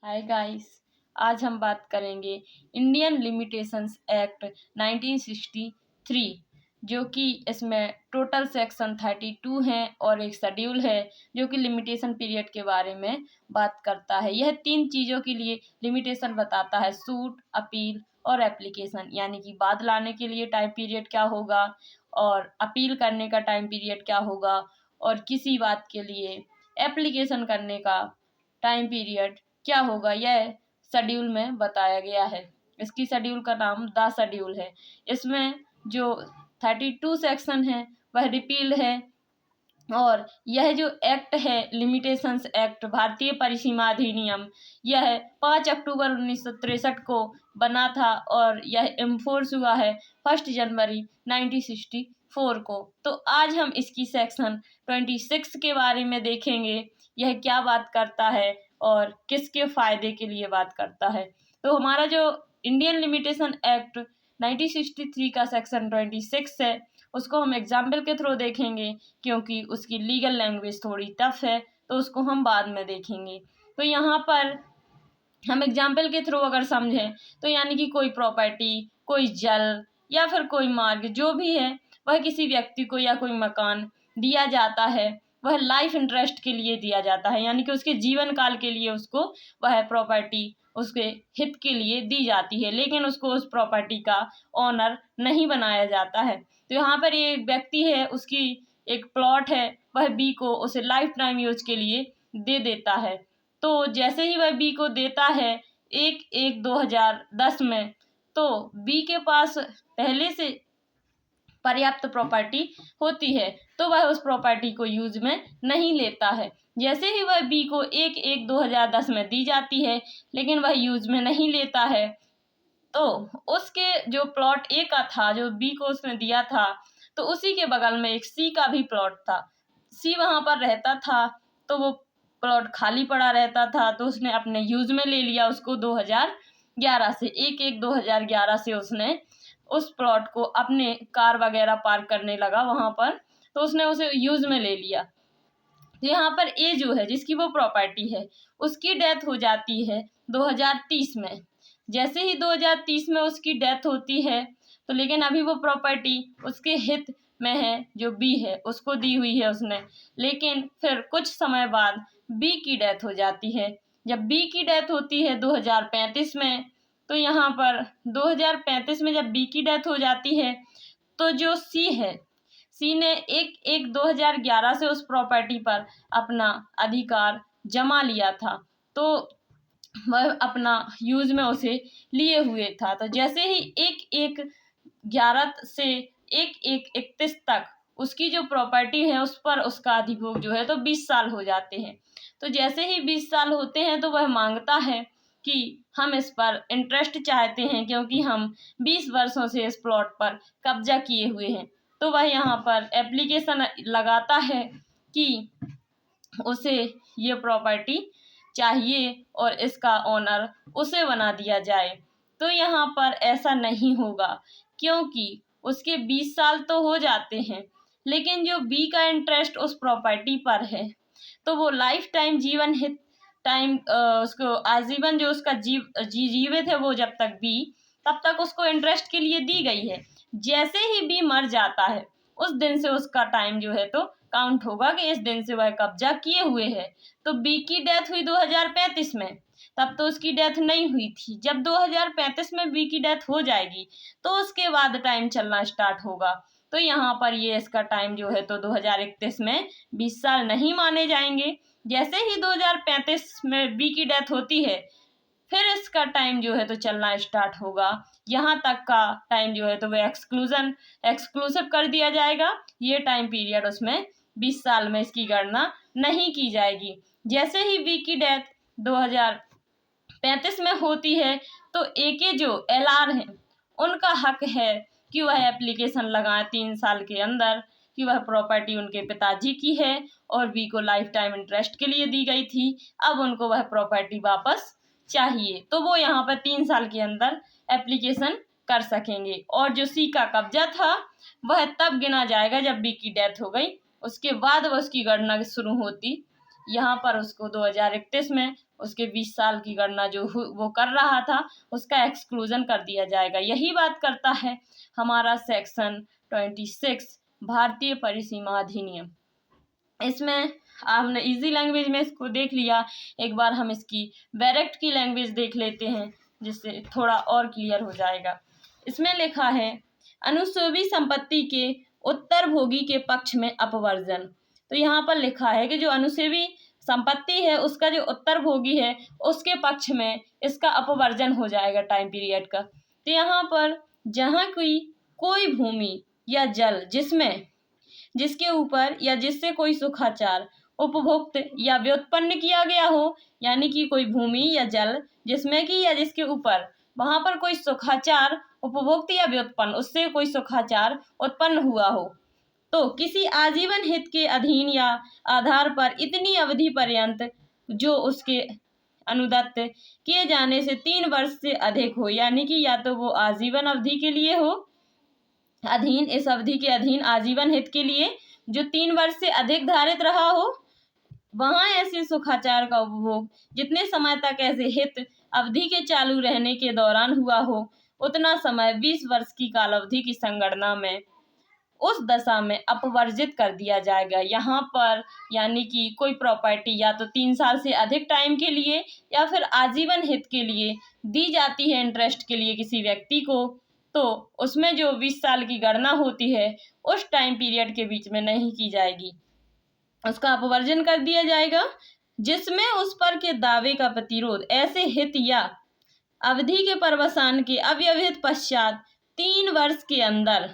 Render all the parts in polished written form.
Hi guys. आज हम बात करेंगे इंडियन लिमिटेशंस एक्ट 1963, जो कि इसमें टोटल सेक्शन 32 हैं और एक शेड्यूल है जो कि लिमिटेशन पीरियड के बारे में बात करता है। यह 3 चीज़ों के लिए लिमिटेशन बताता है: सूट, अपील और एप्लीकेशन। यानी कि बाद लाने के लिए टाइम पीरियड क्या होगा और अपील करने का टाइम पीरियड क्या होगा और किसी बात के लिए एप्लीकेशन करने का टाइम पीरियड क्या होगा, यह शेड्यूल में बताया गया है। इसकी शेड्यूल का नाम द शेड्यूल है। इसमें जो 32 सेक्शन है वह रिपील है और यह जो एक्ट है लिमिटेशंस एक्ट भारतीय परिसीमा अधिनियम, यह 5 अक्टूबर 1963 को बना था और यह इन्फोर्स हुआ है 1 जनवरी 1964 को। तो आज हम इसकी सेक्शन 26 के बारे में देखेंगे, यह क्या बात करता है और किसके फायदे के लिए बात करता है। तो हमारा जो इंडियन लिमिटेशन एक्ट 1963 का सेक्शन 26 है उसको हम एग्जाम्पल के थ्रू देखेंगे, क्योंकि उसकी लीगल लैंग्वेज थोड़ी टफ है तो उसको हम बाद में देखेंगे। तो यहाँ पर हम एग्जाम्पल के थ्रू अगर समझें तो यानी कि कोई प्रॉपर्टी, कोई जल या फिर कोई मार्ग जो भी है वह किसी व्यक्ति को या कोई मकान दिया जाता है, वह लाइफ इंटरेस्ट के लिए दिया जाता है। यानी कि उसके जीवन काल के लिए उसको वह प्रॉपर्टी उसके हित के लिए दी जाती है, लेकिन उसको उस प्रॉपर्टी का ऑनर नहीं बनाया जाता है। तो यहाँ पर ये व्यक्ति है, उसकी एक प्लॉट है, वह बी को उसे लाइफ टाइम यूज के लिए दे देता है। तो जैसे ही वह बी को देता है 1/1/2010 में, तो बी के पास पहले से पर्याप्त प्रॉपर्टी होती है तो वह उस प्रॉपर्टी को यूज में नहीं लेता है। जैसे ही वह बी को 1/1/2010 में दी जाती है लेकिन वह यूज में नहीं लेता है, तो उसके जो प्लॉट ए का था, जो बी को उसने दिया था, तो उसी के बगल में एक सी का भी प्लॉट था। सी वहां पर रहता था तो वो प्लॉट खाली पड़ा रहता था, तो उसने अपने यूज में ले लिया उसको 2011 से 1/1/2011 से उसने उस प्लॉट को अपने कार वगैरह पार्क करने लगा वहां पर, तो उसने उसे यूज में ले लिया। तो यहाँ पर ए जो है जिसकी वो प्रॉपर्टी है उसकी डेथ हो जाती है 2030 में। जैसे ही 2030 में उसकी डेथ होती है तो लेकिन अभी वो प्रॉपर्टी उसके हित में है, जो बी है उसको दी हुई है उसने, लेकिन फिर कुछ समय बाद बी की डेथ हो जाती है। जब बी की डेथ होती है 2035 में, तो यहाँ पर 2035 में जब बी की डेथ हो जाती है तो जो सी है, सी ने 1/1/2011 से उस प्रॉपर्टी पर अपना अधिकार जमा लिया था, तो वह अपना यूज में उसे लिए हुए था। तो जैसे ही 1/1/11 से 1/1/31 तक उसकी जो प्रॉपर्टी है उस पर उसका अधिभोग जो है तो 20 साल हो जाते हैं। तो जैसे ही 20 साल होते हैं तो वह मांगता है कि हम इस पर इंटरेस्ट चाहते हैं, क्योंकि हम 20 वर्षों से इस प्लॉट पर कब्जा किए हुए हैं। तो वह यहाँ पर एप्लीकेशन लगाता है कि उसे ये प्रॉपर्टी चाहिए और इसका ओनर उसे बना दिया जाए। तो यहाँ पर ऐसा नहीं होगा, क्योंकि उसके 20 साल तो हो जाते हैं लेकिन जो बी का इंटरेस्ट उस प्रॉपर्टी पर है तो वो लाइफ टाइम जीवन हित टाइम उसको आजीवन जो उसका जीवित है वो जब तक बी, तब तक उसको इंटरेस्ट के लिए दी गई है। जैसे ही बी मर जाता है उस दिन से उसका टाइम जो है तो काउंट होगा कि इस दिन से वह कब्जा किए हुए है। तो बी की डेथ हुई 2035 में, तब तो उसकी डेथ नहीं हुई थी। जब 2035 में बी की डेथ हो जाएगी तो उसके बाद टाइम चलना स्टार्ट होगा। तो यहाँ पर ये इसका टाइम जो है तो 2031 में 20 साल नहीं माने जाएंगे। जैसे ही 2035 में बी की डेथ होती है फिर इसका टाइम जो है तो चलना स्टार्ट होगा। यहाँ तक का टाइम जो है तो वह एक्सक्लूसिव कर दिया जाएगा। ये टाइम पीरियड उसमें 20 साल में इसकी गणना नहीं की जाएगी। जैसे ही बी की डेथ 2035 में होती है तो ए के जो एलआर हैं उनका हक है कि वह एप्लीकेशन लगाएं 3 साल के अंदर कि वह प्रॉपर्टी उनके पिताजी की है और बी को लाइफ टाइम इंटरेस्ट के लिए दी गई थी, अब उनको वह प्रॉपर्टी वापस चाहिए। तो वो यहाँ पर 3 साल के अंदर एप्लीकेशन कर सकेंगे। और जो सी का कब्जा था वह तब गिना जाएगा जब बी की डेथ हो गई, उसके बाद वह उसकी गणना शुरू होती। यहाँ पर उसको 2031 में उसके 20 साल की गणना जो वो कर रहा था उसका एक्सक्लूजन कर दिया जाएगा। यही बात करता है हमारा सेक्शन 26 भारतीय परिसीमा अधिनियम। इसमें आपने इजी लैंग्वेज में इसको देख लिया, एक बार हम इसकी डायरेक्ट की लैंग्वेज देख लेते हैं जिससे थोड़ा और क्लियर हो जाएगा। इसमें लिखा है अनुशोभी संपत्ति के उत्तर भोगी के पक्ष में अपवर्जन। तो यहाँ पर लिखा है कि जो अनुशोभी संपत्ति है उसका जो उत्तर भोगी है उसके पक्ष में इसका अपवर्जन हो जाएगा टाइम पीरियड का। तो यहाँ पर जहाँ कोई भूमि या जल जिसके ऊपर या जिससे कोई सुखाचार उपभोक्त या व्युत्पन्न किया गया हो, यानी कि कोई भूमि या जल जिसमें कि या जिसके ऊपर वहां पर कोई सुखाचार उपभोक्त या व्युत्पन्न उससे कोई सुखाचार उत्पन्न हुआ हो, तो किसी आजीवन हित के अधीन या आधार पर इतनी अवधि पर्यंत जो उसके अनुदत्त किए जाने से 3 वर्ष से अधिक हो, यानी कि या तो वो आजीवन अवधि के लिए हो, अधीन इस अवधि के अधीन आजीवन हित के लिए जो 3 वर्ष से अधिक धारित रहा हो, वहां ऐसे सुखाचार का उपभोग जितने समय तक ऐसे हित अवधि के चालू रहने के दौरान हुआ हो उतना समय 20 वर्ष की कालावधि की संगणना में उस दशा में अपवर्जित कर दिया जाएगा। यहाँ पर यानी कि कोई प्रॉपर्टी या तो 3 साल से अधिक टाइम के लिए या फिर आजीवन हित के लिए दी जाती है इंटरेस्ट के लिए किसी व्यक्ति को, तो उसमें जो 20 साल की गणना होती है उस टाइम पीरियड के बीच में नहीं की जाएगी, उसका अपवर्जन कर दिया जाएगा। जिसमें उस पर के दावे का प्रतिरोध ऐसे हित या अवधि के पर्यवसान के अव्यवहित पश्चात 3 वर्ष के अंदर,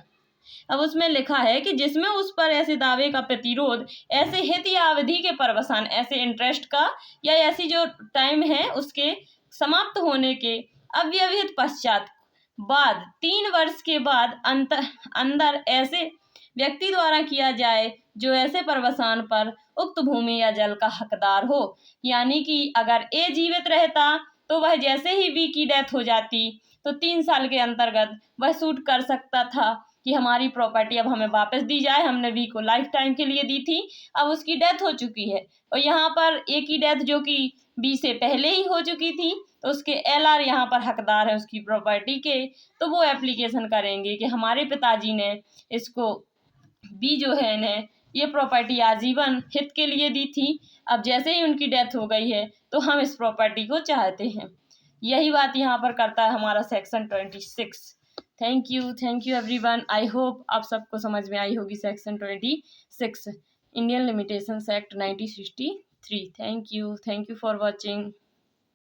अब उसमें लिखा है कि जिसमें उस पर ऐसे दावे का प्रतिरोध ऐसे हित या अवधि के पर्यवसान ऐसे इंटरेस्ट का या ऐसी जो टाइम है उसके समाप्त होने के अव्यवहित पश्चात बाद 3 वर्ष के बाद अंदर ऐसे व्यक्ति द्वारा किया जाए जो ऐसे पर्यवसान पर उक्त भूमि या जल का हकदार हो। यानी कि अगर ए जीवित रहता तो वह जैसे ही बी की डेथ हो जाती तो 3 साल के अंतर्गत वह सूट कर सकता था कि हमारी प्रॉपर्टी अब हमें वापस दी जाए, हमने बी को लाइफ टाइम के लिए दी थी, अब उसकी डेथ हो चुकी है और यहाँ पर ए की डेथ जो कि बी से पहले ही हो चुकी थी तो उसके LR यहाँ पर हकदार है उसकी प्रॉपर्टी के, तो वो एप्लीकेशन करेंगे कि हमारे पिताजी ने इसको बी जो है इन्हें ये प्रॉपर्टी आजीवन हित के लिए दी थी, अब जैसे ही उनकी डेथ हो गई है तो हम इस प्रॉपर्टी को चाहते हैं। यही बात यहाँ पर करता है हमारा section 26। Thank you everyone. I hope आप सबको समझ में आई होगी section 26 Indian limitations act 1963। Thank you for watching.